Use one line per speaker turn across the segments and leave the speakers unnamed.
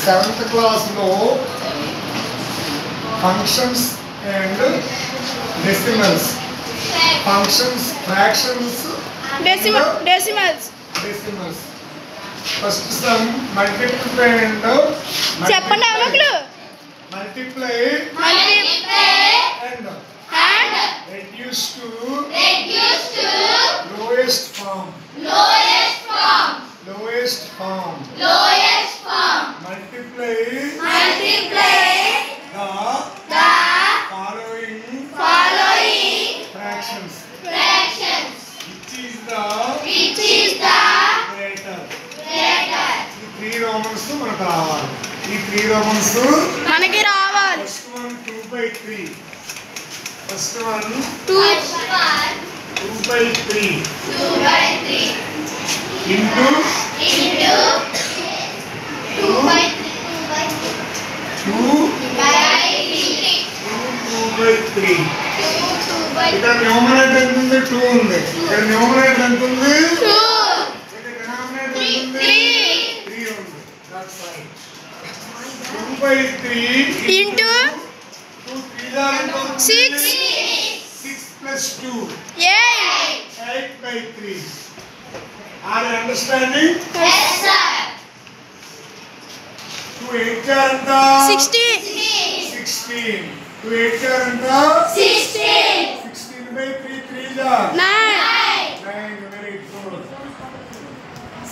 7th క్లాస్లో functions and decimals, functions, fractions,
decimals.
First some multiply and
చెప్పండి అవకులు.
Multiply and reduce to lowest form. Multiply the following fractions. Which is the greater. ఈ 3 Romans మనకు రావాలి. ఈ 3 Romans
మనకి రావాలి.
First one 2/3. First one 2/3 into 2/3. ఇక్కడ numerator ఎంత ఉంది? 2 ఉంది. ఇక్కడ న్యూమరేటర్ ఎంత ఉంది? 2. ఇక్కడ డినామినేటర్ ఎంత ఉంది? 3 ఉంది. That's right. 2/3
into
2 3
6
plus 2
8.
8/3. Are you understanding?
Yes sir.
2 8 anta
16.
2 8 anta
16.
16/3 3 are
9.
Very good.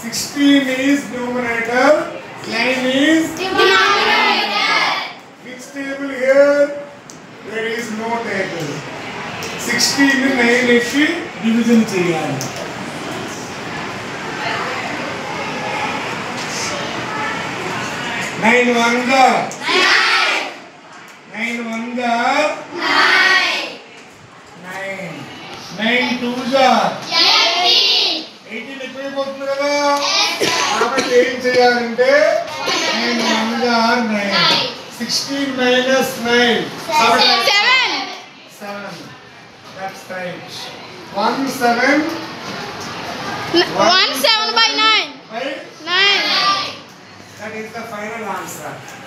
16 is numerator, 9 is
denominator.
Which table here? There is no table. 16 ని 9 ఇచ్చి డివిజన్ చేయాలి. 9 1 ga 9 1 ga 9 9 2 ga 18 ఎక్కువైపోతుంది కదా. కాబట్టి ఏం చేయాలంటే 9 1 ga 9. 16 minus 9 7. That's right. 1 7
1 7/9.
by
9.
that is the final answer.